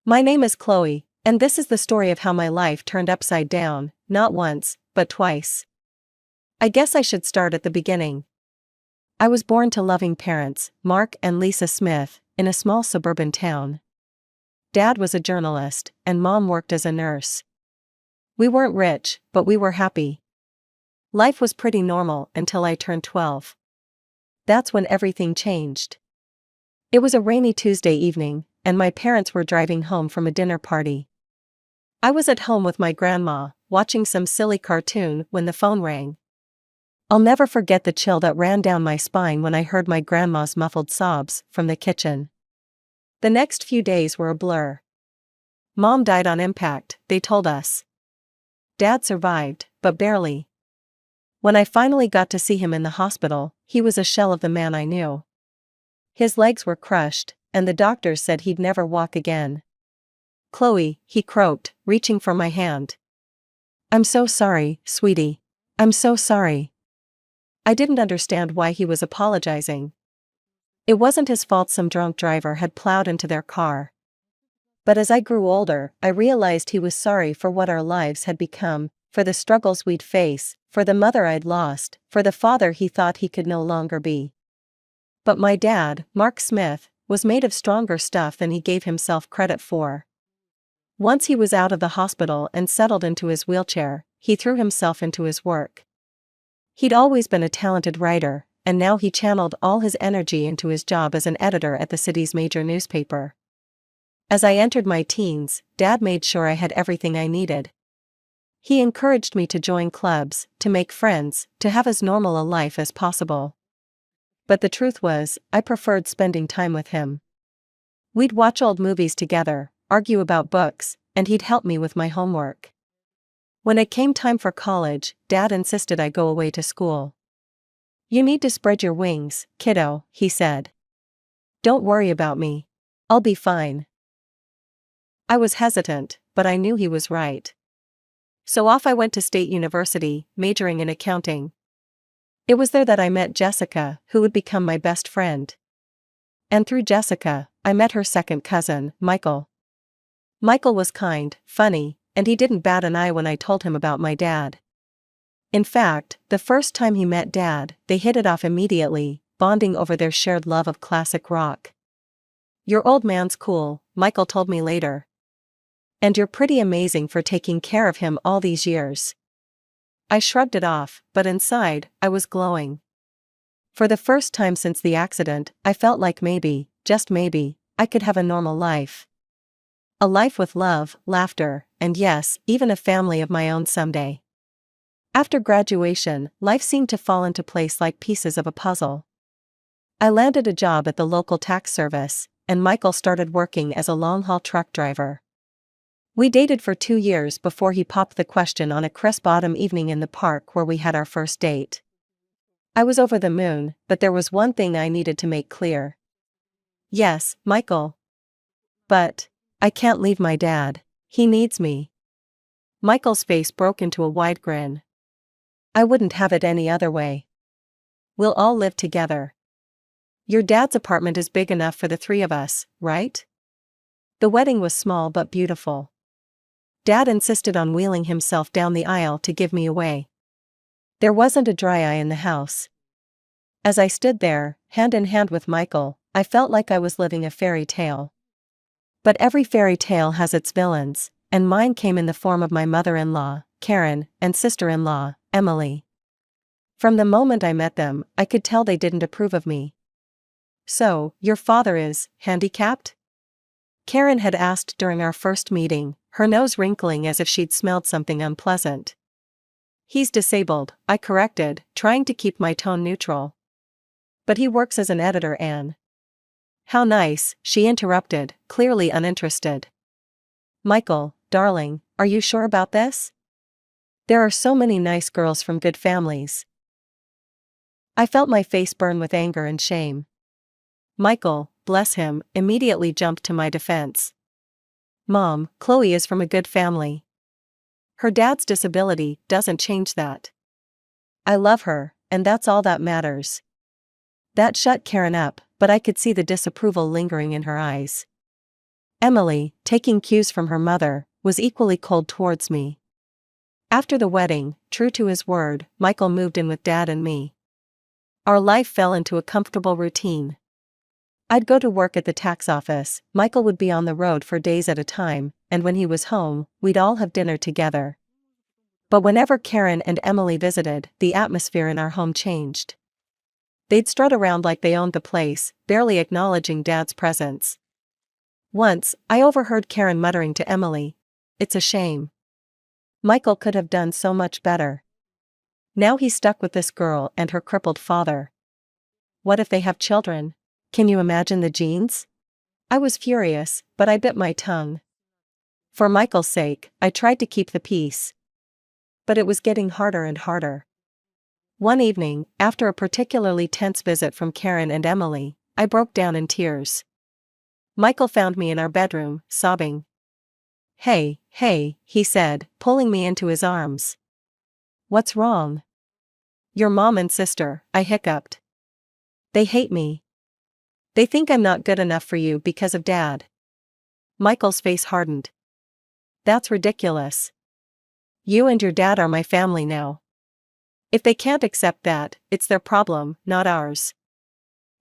My name is Chloe, and this is the story of how my life turned upside down, not once, but twice. I guess I should start at the beginning. I was born to loving parents, Mark and Lisa Smith, in a small suburban town. Dad was a journalist, and Mom worked as a nurse. We weren't rich, but we were happy. Life was pretty normal until I turned 12. That's when everything changed. It was a rainy Tuesday evening, and my parents were driving home from a dinner party. I was at home with my grandma, watching some silly cartoon when the phone rang. I'll never forget the chill that ran down my spine when I heard my grandma's muffled sobs from the kitchen. The next few days were a blur. Mom died on impact, they told us. Dad survived, but barely. When I finally got to see him in the hospital, he was a shell of the man I knew. His legs were crushed, and the doctors said he'd never walk again. "Chloe," he croaked, reaching for my hand. "I'm so sorry, sweetie. I'm so sorry." I didn't understand why he was apologizing. It wasn't his fault some drunk driver had plowed into their car. But as I grew older, I realized he was sorry for what our lives had become, for the struggles we'd face, for the mother I'd lost, for the father he thought he could no longer be. But my dad, Mark Smith, was made of stronger stuff than he gave himself credit for. Once he was out of the hospital and settled into his wheelchair, he threw himself into his work. He'd always been a talented writer, and now he channeled all his energy into his job as an editor at the city's major newspaper. As I entered my teens, Dad made sure I had everything I needed. He encouraged me to join clubs, to make friends, to have as normal a life as possible. But the truth was, I preferred spending time with him. We'd watch old movies together, argue about books, and he'd help me with my homework. When it came time for college, Dad insisted I go away to school. "You need to spread your wings, kiddo," he said. "Don't worry about me. I'll be fine." I was hesitant, but I knew he was right. So off I went to State University, majoring in accounting. It was there that I met Jessica, who would become my best friend. And through Jessica, I met her second cousin, Michael. Michael was kind, funny, and he didn't bat an eye when I told him about my dad. In fact, the first time he met Dad, they hit it off immediately, bonding over their shared love of classic rock. "Your old man's cool," Michael told me later. "And you're pretty amazing for taking care of him all these years." I shrugged it off, but inside, I was glowing. For the first time since the accident, I felt like maybe, just maybe, I could have a normal life. A life with love, laughter, and yes, even a family of my own someday. After graduation, life seemed to fall into place like pieces of a puzzle. I landed a job at the local tax service, and Michael started working as a long-haul truck driver. We dated for 2 years before he popped the question on a crisp autumn evening in the park where we had our first date. I was over the moon, but there was one thing I needed to make clear. "Yes, Michael. But I can't leave my dad. He needs me." Michael's face broke into a wide grin. "I wouldn't have it any other way. We'll all live together. Your dad's apartment is big enough for the 3 of us, right?" The wedding was small but beautiful. Dad insisted on wheeling himself down the aisle to give me away. There wasn't a dry eye in the house. As I stood there, hand in hand with Michael, I felt like I was living a fairy tale. But every fairy tale has its villains, and mine came in the form of my mother-in-law, Karen, and sister-in-law, Emily. From the moment I met them, I could tell they didn't approve of me. "So, your father is handicapped?" Karen had asked during our first meeting, her nose wrinkling as if she'd smelled something unpleasant. "He's disabled," I corrected, trying to keep my tone neutral. "But he works as an editor, Anne." "How nice," she interrupted, clearly uninterested. "Michael, darling, are you sure about this? There are so many nice girls from good families." I felt my face burn with anger and shame. Michael, bless him, immediately jumped to my defense. "Mom, Chloe is from a good family. Her dad's disability doesn't change that. I love her, and that's all that matters." That shut Karen up, but I could see the disapproval lingering in her eyes. Emily, taking cues from her mother, was equally cold towards me. After the wedding, true to his word, Michael moved in with Dad and me. Our life fell into a comfortable routine. I'd go to work at the tax office, Michael would be on the road for days at a time, and when he was home, we'd all have dinner together. But whenever Karen and Emily visited, the atmosphere in our home changed. They'd strut around like they owned the place, barely acknowledging Dad's presence. Once, I overheard Karen muttering to Emily, "It's a shame. Michael could have done so much better. Now he's stuck with this girl and her crippled father. What if they have children? Can you imagine the genes?" I was furious, but I bit my tongue. For Michael's sake, I tried to keep the peace. But it was getting harder and harder. One evening, after a particularly tense visit from Karen and Emily, I broke down in tears. Michael found me in our bedroom, sobbing. Hey, he said, pulling me into his arms. "What's wrong?" "Your mom and sister," I hiccuped. "They hate me. They think I'm not good enough for you because of Dad." Michael's face hardened. "That's ridiculous. You and your dad are my family now. If they can't accept that, it's their problem, not ours."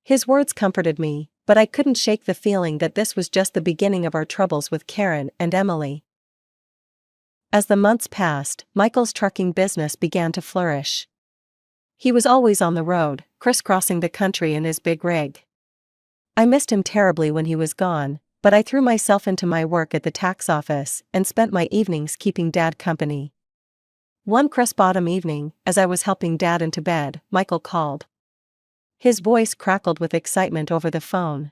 His words comforted me, but I couldn't shake the feeling that this was just the beginning of our troubles with Karen and Emily. As the months passed, Michael's trucking business began to flourish. He was always on the road, crisscrossing the country in his big rig. I missed him terribly when he was gone, but I threw myself into my work at the tax office and spent my evenings keeping Dad company. One crisp autumn evening, as I was helping Dad into bed, Michael called. His voice crackled with excitement over the phone.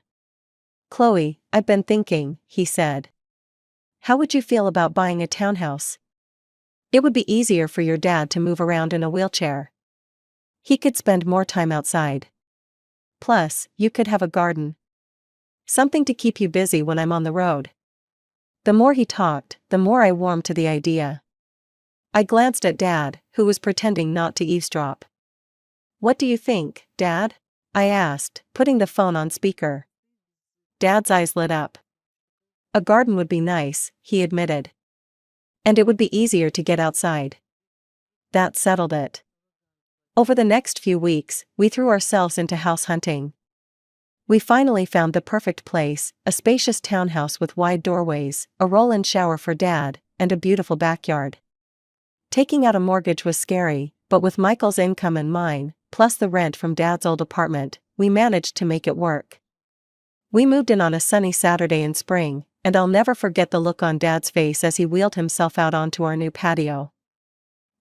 "Chloe, I've been thinking," he said. "How would you feel about buying a townhouse? It would be easier for your dad to move around in a wheelchair. He could spend more time outside. Plus, you could have a garden. Something to keep you busy when I'm on the road." The more he talked, the more I warmed to the idea. I glanced at Dad, who was pretending not to eavesdrop. "What do you think, Dad?" I asked, putting the phone on speaker. Dad's eyes lit up. "A garden would be nice," he admitted. "And it would be easier to get outside." That settled it. Over the next few weeks, we threw ourselves into house hunting. We finally found the perfect place, a spacious townhouse with wide doorways, a roll-in shower for Dad, and a beautiful backyard. Taking out a mortgage was scary, but with Michael's income and mine, plus the rent from Dad's old apartment, we managed to make it work. We moved in on a sunny Saturday in spring, and I'll never forget the look on Dad's face as he wheeled himself out onto our new patio.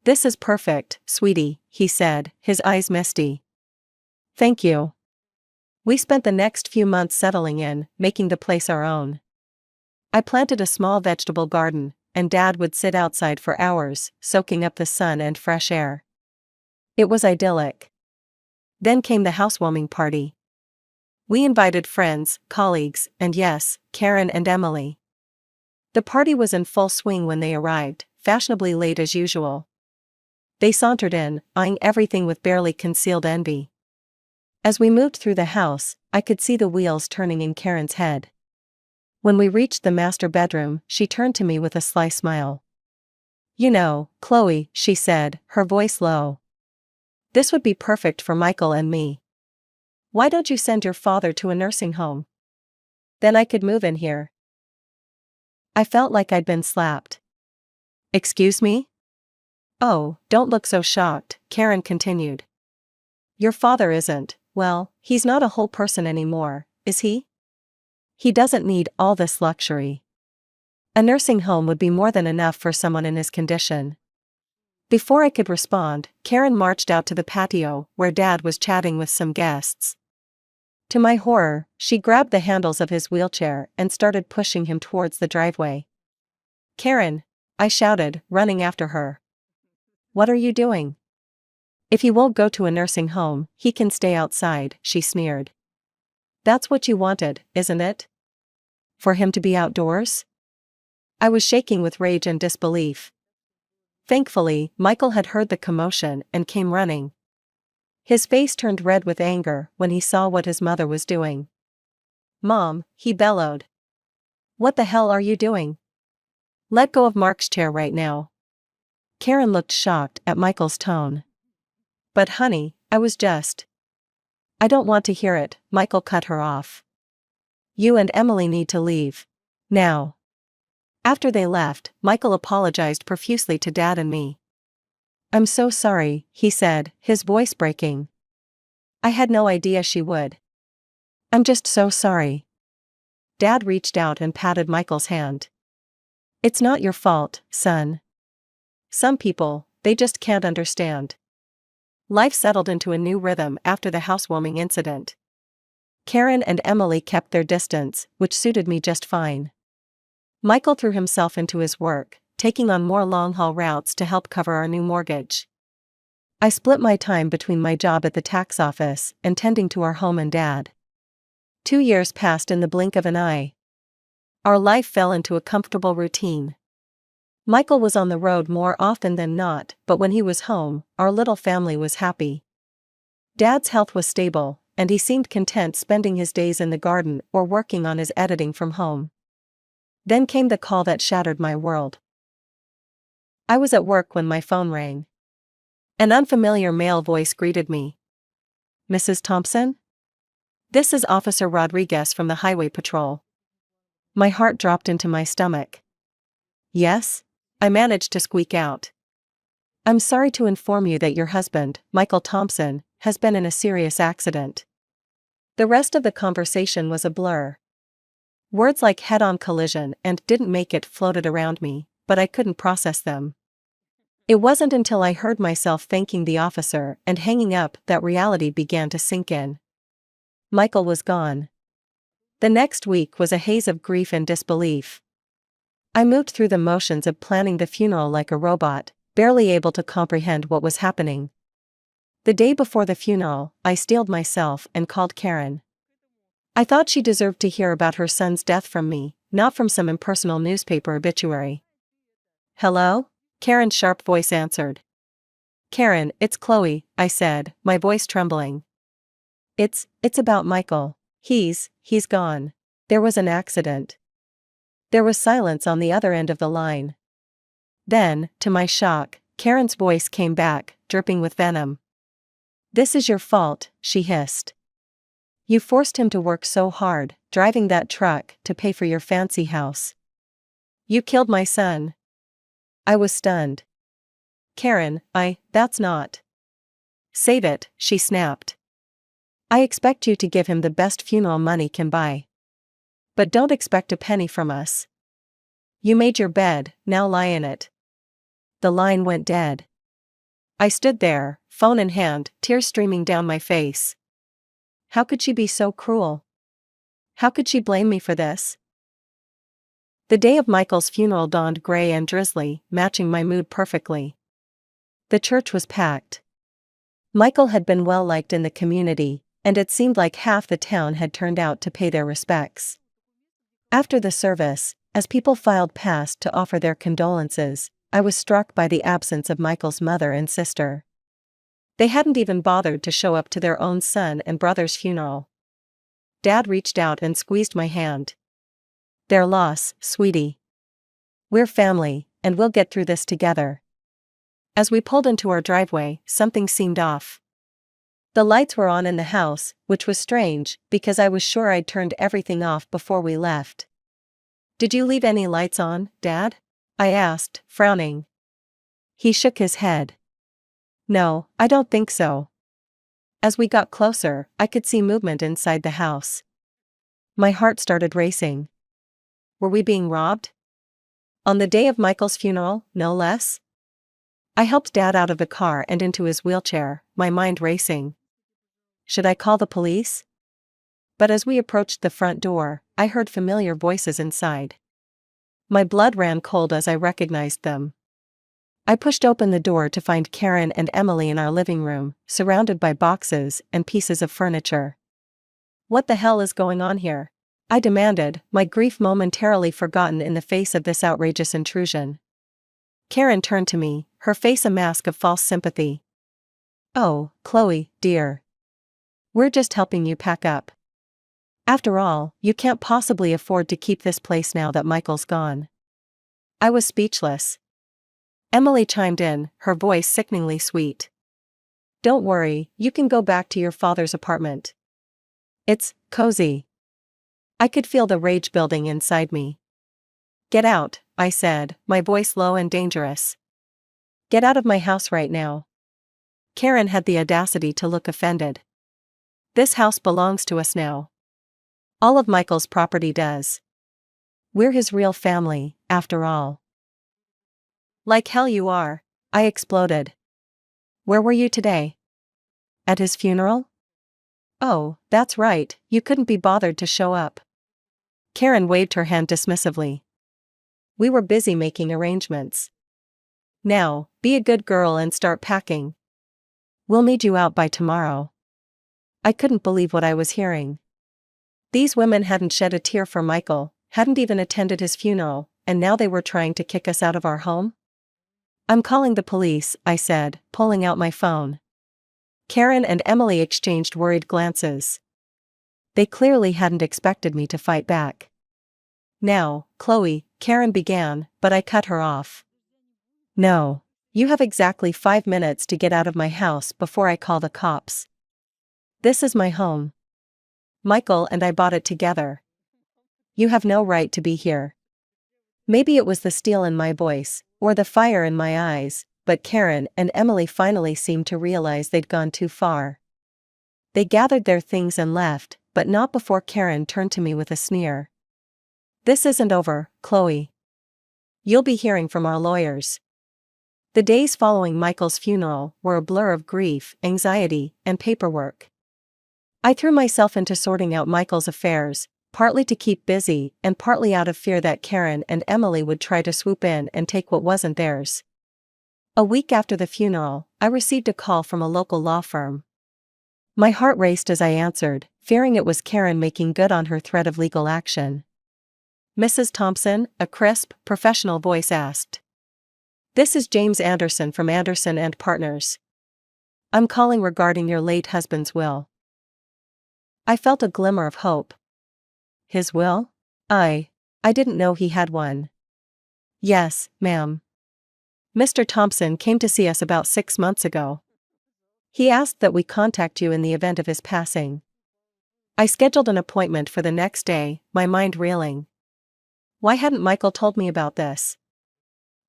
"This is perfect, sweetie," he said, his eyes misty. "Thank you." We spent the next few months settling in, making the place our own. I planted a small vegetable garden, and Dad would sit outside for hours, soaking up the sun and fresh air. It was idyllic. Then came the housewarming party. We invited friends, colleagues, and yes, Karen and Emily. The party was in full swing when they arrived, fashionably late as usual. They sauntered in, eyeing everything with barely concealed envy. As we moved through the house, I could see the wheels turning in Karen's head. When we reached the master bedroom, she turned to me with a sly smile. "You know, Chloe," she said, her voice low. "This would be perfect for Michael and me. Why don't you send your father to a nursing home? Then I could move in here." I felt like I'd been slapped. "Excuse me?" "Oh, don't look so shocked," Karen continued. "Your father isn't, well, he's not a whole person anymore, is he? He doesn't need all this luxury. A nursing home would be more than enough for someone in his condition." Before I could respond, Karen marched out to the patio, where Dad was chatting with some guests. To my horror, she grabbed the handles of his wheelchair and started pushing him towards the driveway. "Karen!" I shouted, running after her. "What are you doing?" "If he won't go to a nursing home, he can stay outside," she sneered. "That's what you wanted, isn't it? For him to be outdoors?" I was shaking with rage and disbelief. Thankfully, Michael had heard the commotion and came running. His face turned red with anger when he saw what his mother was doing. "Mom," he bellowed. What the hell are you doing? Let go of Mark's chair right now. Karen looked shocked at Michael's tone. But honey, I was just. I don't want to hear it, Michael cut her off. You and Emily need to leave. Now. After they left, Michael apologized profusely to Dad and me. I'm so sorry, he said, his voice breaking. I had no idea she would. I'm just so sorry. Dad reached out and patted Michael's hand. It's not your fault, son. Some people, they just can't understand. Life settled into a new rhythm after the housewarming incident. Karen and Emily kept their distance, which suited me just fine. Michael threw himself into his work, taking on more long-haul routes to help cover our new mortgage. I split my time between my job at the tax office and tending to our home and Dad. 2 years passed in the blink of an eye. Our life fell into a comfortable routine. Michael was on the road more often than not, but when he was home, our little family was happy. Dad's health was stable, and he seemed content spending his days in the garden or working on his editing from home. Then came the call that shattered my world. I was at work when my phone rang. An unfamiliar male voice greeted me. Mrs. Thompson? This is Officer Rodriguez from the Highway Patrol. My heart dropped into my stomach. Yes? I managed to squeak out. I'm sorry to inform you that your husband, Michael Thompson, has been in a serious accident. The rest of the conversation was a blur. Words like head-on collision and didn't make it floated around me, but I couldn't process them. It wasn't until I heard myself thanking the officer and hanging up that reality began to sink in. Michael was gone. The next week was a haze of grief and disbelief. I moved through the motions of planning the funeral like a robot, barely able to comprehend what was happening. The day before the funeral, I steeled myself and called Karen. I thought she deserved to hear about her son's death from me, not from some impersonal newspaper obituary. Hello? Karen's sharp voice answered. Karen, it's Chloe, I said, my voice trembling. It's about Michael. He's gone. There was an accident. There was silence on the other end of the line. Then, to my shock, Karen's voice came back, dripping with venom. This is your fault, she hissed. You forced him to work so hard, driving that truck to pay for your fancy house. You killed my son. I was stunned. Karen, that's not. Save it, she snapped. I expect you to give him the best funeral money can buy. But don't expect a penny from us. You made your bed, now lie in it. The line went dead. I stood there, phone in hand, tears streaming down my face. How could she be so cruel? How could she blame me for this? The day of Michael's funeral dawned gray and drizzly, matching my mood perfectly. The church was packed. Michael had been well liked in the community, and it seemed like half the town had turned out to pay their respects. After the service, as people filed past to offer their condolences, I was struck by the absence of Michael's mother and sister. They hadn't even bothered to show up to their own son and brother's funeral. Dad reached out and squeezed my hand. Their loss, sweetie. We're family, and we'll get through this together. As we pulled into our driveway, something seemed off. The lights were on in the house, which was strange, because I was sure I'd turned everything off before we left. Did you leave any lights on, Dad? I asked, frowning. He shook his head. No, I don't think so. As we got closer, I could see movement inside the house. My heart started racing. Were we being robbed? On the day of Michael's funeral, no less? I helped Dad out of the car and into his wheelchair, my mind racing. Should I call the police? But as we approached the front door, I heard familiar voices inside. My blood ran cold as I recognized them. I pushed open the door to find Karen and Emily in our living room, surrounded by boxes and pieces of furniture. What the hell is going on here? I demanded, my grief momentarily forgotten in the face of this outrageous intrusion. Karen turned to me, her face a mask of false sympathy. Oh, Chloe, dear. We're just helping you pack up. After all, you can't possibly afford to keep this place now that Michael's gone. I was speechless. Emily chimed in, her voice sickeningly sweet. Don't worry, you can go back to your father's apartment. It's cozy. I could feel the rage building inside me. Get out, I said, my voice low and dangerous. Get out of my house right now. Karen had the audacity to look offended. This house belongs to us now. All of Michael's property does. We're his real family, after all. Like hell you are, I exploded. Where were you today? At his funeral? Oh, that's right, you couldn't be bothered to show up. Karen waved her hand dismissively. We were busy making arrangements. Now, be a good girl and start packing. We'll need you out by tomorrow. I couldn't believe what I was hearing. These women hadn't shed a tear for Michael, hadn't even attended his funeral, and now they were trying to kick us out of our home? I'm calling the police, I said, pulling out my phone. Karen and Emily exchanged worried glances. They clearly hadn't expected me to fight back. Now, Chloe, Karen began, but I cut her off. No. You have exactly 5 minutes to get out of my house before I call the cops. This is my home. Michael and I bought it together. You have no right to be here. Maybe it was the steel in my voice, or the fire in my eyes, but Karen and Emily finally seemed to realize they'd gone too far. They gathered their things and left, but not before Karen turned to me with a sneer. This isn't over, Chloe. You'll be hearing from our lawyers. The days following Michael's funeral were a blur of grief, anxiety, and paperwork. I threw myself into sorting out Michael's affairs, partly to keep busy and partly out of fear that Karen and Emily would try to swoop in and take what wasn't theirs. A week after the funeral, I received a call from a local law firm. My heart raced as I answered, fearing it was Karen making good on her threat of legal action. Mrs. Thompson, a crisp, professional voice asked. This is James Anderson from Anderson and Partners. I'm calling regarding your late husband's will. I felt a glimmer of hope. His will? I didn't know he had one. Yes, ma'am. Mr. Thompson came to see us about 6 months ago. He asked that we contact you in the event of his passing. I scheduled an appointment for the next day, my mind reeling. Why hadn't Michael told me about this?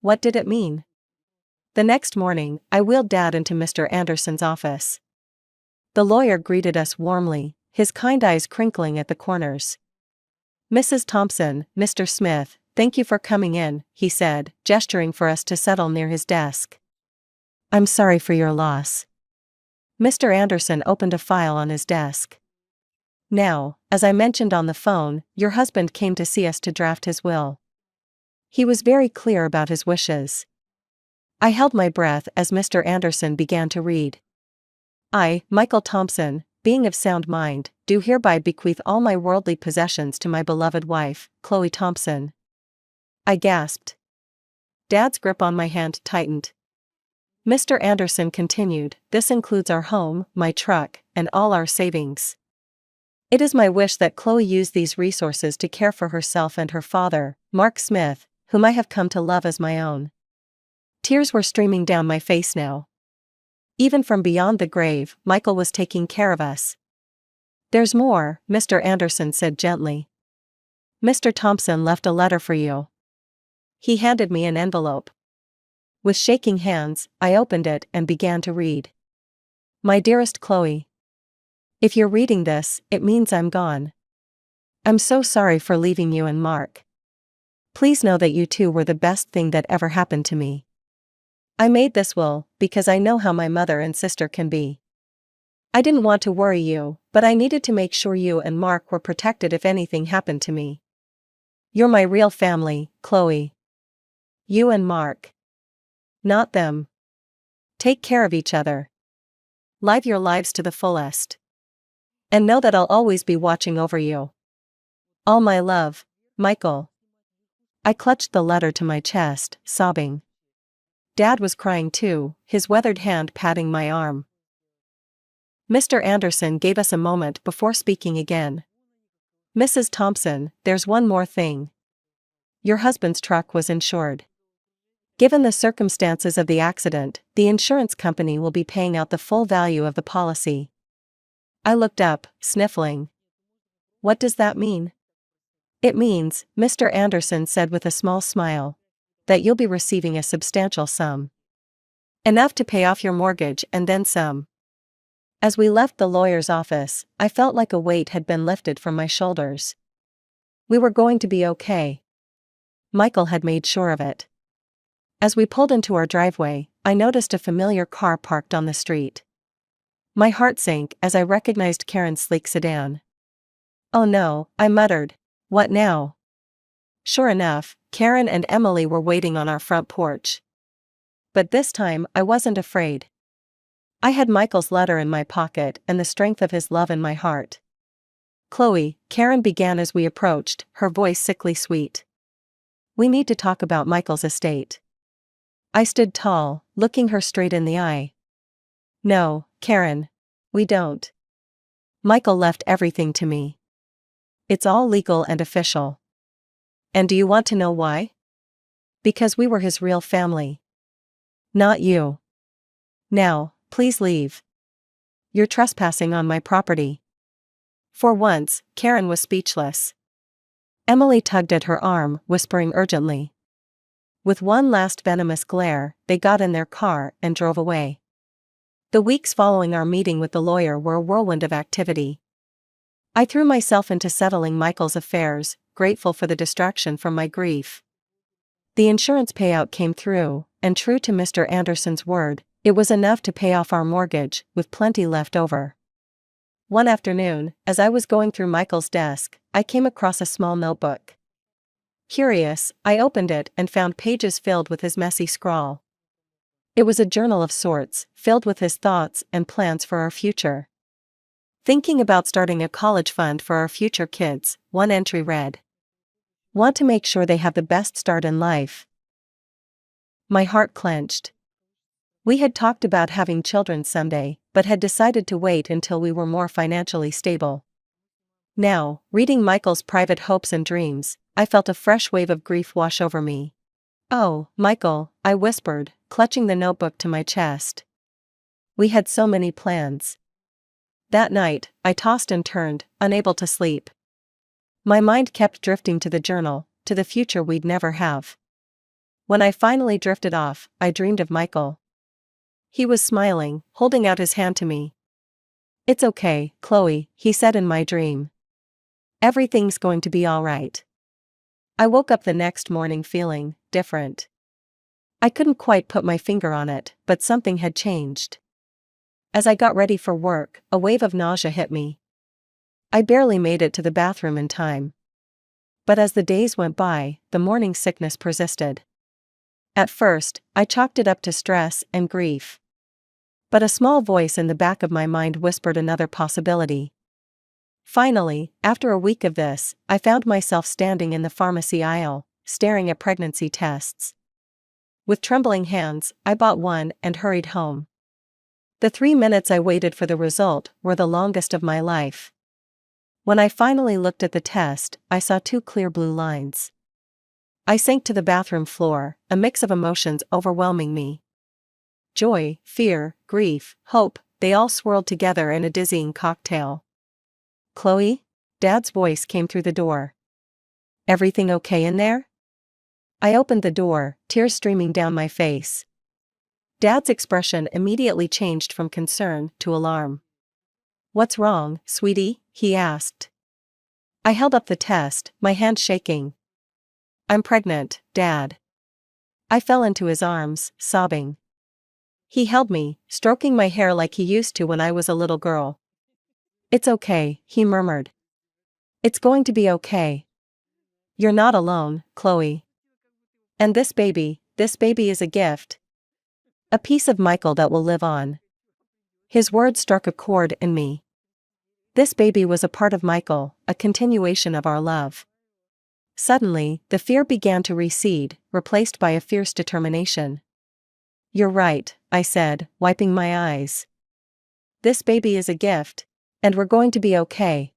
What did it mean? The next morning, I wheeled Dad into Mr. Anderson's office. The lawyer greeted us warmly, his kind eyes crinkling at the corners. Mrs. Thompson, Mr. Smith, thank you for coming in, he said, gesturing for us to settle near his desk. I'm sorry for your loss. Mr. Anderson opened a file on his desk. Now, as I mentioned on the phone, your husband came to see us to draft his will. He was very clear about his wishes. I held my breath as Mr. Anderson began to read. I, Michael Thompson, being of sound mind, do hereby bequeath all my worldly possessions to my beloved wife, Chloe Thompson. I gasped. Dad's grip on my hand tightened. Mr. Anderson continued, this includes our home, my truck, and all our savings. It is my wish that Chloe use these resources to care for herself and her father, Mark Smith, whom I have come to love as my own. Tears were streaming down my face now. Even from beyond the grave, Michael was taking care of us. There's more, Mr. Anderson said gently. Mr. Thompson left a letter for you. He handed me an envelope. With shaking hands, I opened it and began to read. My dearest Chloe. If you're reading this, it means I'm gone. I'm so sorry for leaving you and Mark. Please know that you two were the best thing that ever happened to me. I made this will because I know how my mother and sister can be. I didn't want to worry you, but I needed to make sure you and Mark were protected if anything happened to me. You're my real family, Chloe. You and Mark. Not them. Take care of each other. Live your lives to the fullest. And know that I'll always be watching over you. All my love, Michael. I clutched the letter to my chest, sobbing. Dad was crying too, his weathered hand patting my arm. Mr. Anderson gave us a moment before speaking again. Mrs. Thompson, there's one more thing. Your husband's truck was insured. Given the circumstances of the accident, the insurance company will be paying out the full value of the policy. I looked up, sniffling. What does that mean? It means, Mr. Anderson said with a small smile, that you'll be receiving a substantial sum. Enough to pay off your mortgage and then some. As we left the lawyer's office, I felt like a weight had been lifted from my shoulders. We were going to be okay. Michael had made sure of it. As we pulled into our driveway, I noticed a familiar car parked on the street. My heart sank as I recognized Karen's sleek sedan. Oh no, I muttered. What now? Sure enough, Karen and Emily were waiting on our front porch. But this time, I wasn't afraid. I had Michael's letter in my pocket and the strength of his love in my heart. Chloe, Karen began as we approached, her voice sickly sweet. We need to talk about Michael's estate. I stood tall, looking her straight in the eye. No, Karen. We don't. Michael left everything to me. It's all legal and official. And do you want to know why? Because we were his real family. Not you. Now, please leave. You're trespassing on my property. For once, Karen was speechless. Emily tugged at her arm, whispering urgently. With one last venomous glare, they got in their car and drove away. The weeks following our meeting with the lawyer were a whirlwind of activity. I threw myself into settling Michael's affairs, grateful for the distraction from my grief. The insurance payout came through, and true to Mr. Anderson's word, it was enough to pay off our mortgage, with plenty left over. One afternoon, as I was going through Michael's desk, I came across a small notebook. Curious, I opened it and found pages filled with his messy scrawl. It was a journal of sorts, filled with his thoughts and plans for our future. Thinking about starting a college fund for our future kids, one entry read. Want to make sure they have the best start in life. My heart clenched. We had talked about having children someday, but had decided to wait until we were more financially stable. Now, reading Michael's private hopes and dreams, I felt a fresh wave of grief wash over me. Oh, Michael, I whispered, clutching the notebook to my chest. We had so many plans. That night, I tossed and turned, unable to sleep. My mind kept drifting to the journal, to the future we'd never have. When I finally drifted off, I dreamed of Michael. He was smiling, holding out his hand to me. It's okay, Chloe, he said in my dream. Everything's going to be all right. I woke up the next morning feeling different. I couldn't quite put my finger on it, but something had changed. As I got ready for work, a wave of nausea hit me. I barely made it to the bathroom in time. But as the days went by, the morning sickness persisted. At first, I chalked it up to stress and grief. But a small voice in the back of my mind whispered another possibility. Finally, after a week of this, I found myself standing in the pharmacy aisle, staring at pregnancy tests. With trembling hands, I bought one and hurried home. The 3 minutes I waited for the result were the longest of my life. When I finally looked at the test, I saw 2 clear blue lines. I sank to the bathroom floor, a mix of emotions overwhelming me. Joy, fear, grief, hope, they all swirled together in a dizzying cocktail. Chloe? Dad's voice came through the door. Everything okay in there? I opened the door, tears streaming down my face. Dad's expression immediately changed from concern to alarm. What's wrong, sweetie? He asked. I held up the test, my hand shaking. I'm pregnant, Dad. I fell into his arms, sobbing. He held me, stroking my hair like he used to when I was a little girl. It's okay, he murmured. It's going to be okay. You're not alone, Chloe. And this baby is a gift. A piece of Michael that will live on. His words struck a chord in me. This baby was a part of Michael, a continuation of our love. Suddenly, the fear began to recede, replaced by a fierce determination. You're right, I said, wiping my eyes. This baby is a gift. And we're going to be okay.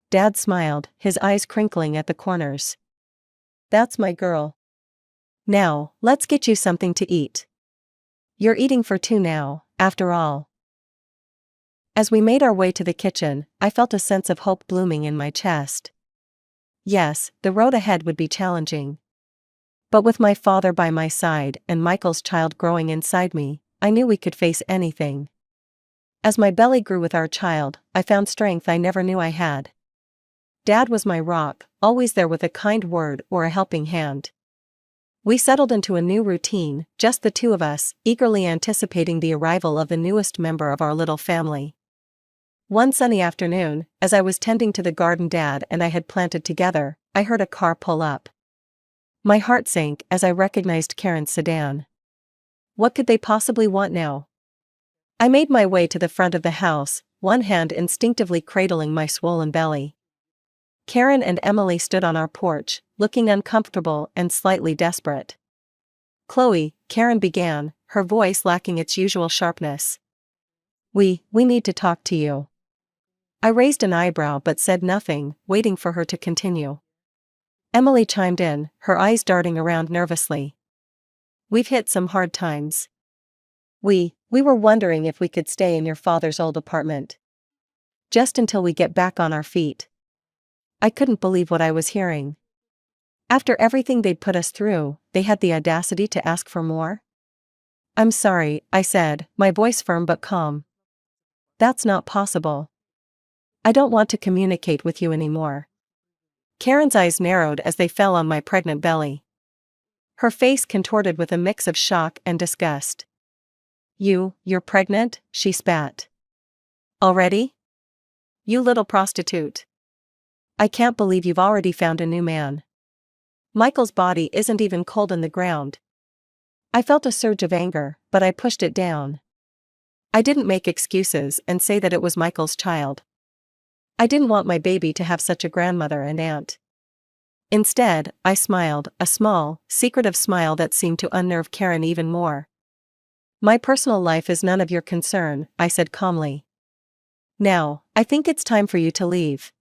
Dad smiled, his eyes crinkling at the corners. That's my girl. Now, let's get you something to eat. You're eating for two now, after all. As we made our way to the kitchen, I felt a sense of hope blooming in my chest. Yes, the road ahead would be challenging. But with my father by my side and Michael's child growing inside me, I knew we could face anything. As my belly grew with our child, I found strength I never knew I had. Dad was my rock, always there with a kind word or a helping hand. We settled into a new routine, just the two of us, eagerly anticipating the arrival of the newest member of our little family. One sunny afternoon, as I was tending to the garden Dad and I had planted together, I heard a car pull up. My heart sank as I recognized Karen's sedan. What could they possibly want now? I made my way to the front of the house, one hand instinctively cradling my swollen belly. Karen and Emily stood on our porch, looking uncomfortable and slightly desperate. "Chloe," Karen began, her voice lacking its usual sharpness. We need to talk to you." I raised an eyebrow but said nothing, waiting for her to continue. Emily chimed in, her eyes darting around nervously. "We've hit some hard times. We were wondering if we could stay in your father's old apartment. Just until we get back on our feet." I couldn't believe what I was hearing. After everything they'd put us through, they had the audacity to ask for more? "I'm sorry," I said, my voice firm but calm. "That's not possible. I don't want to communicate with you anymore." Karen's eyes narrowed as they fell on my pregnant belly. Her face contorted with a mix of shock and disgust. You're pregnant?" she spat. "Already? You little prostitute. I can't believe you've already found a new man. Michael's body isn't even cold in the ground." I felt a surge of anger, but I pushed it down. I didn't make excuses and say that it was Michael's child. I didn't want my baby to have such a grandmother and aunt. Instead, I smiled, a small, secretive smile that seemed to unnerve Karen even more. "My personal life is none of your concern," I said calmly. "Now, I think it's time for you to leave."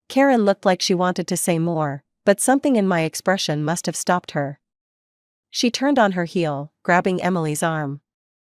Karen looked like she wanted to say more, but something in my expression must have stopped her. She turned on her heel, grabbing Emily's arm.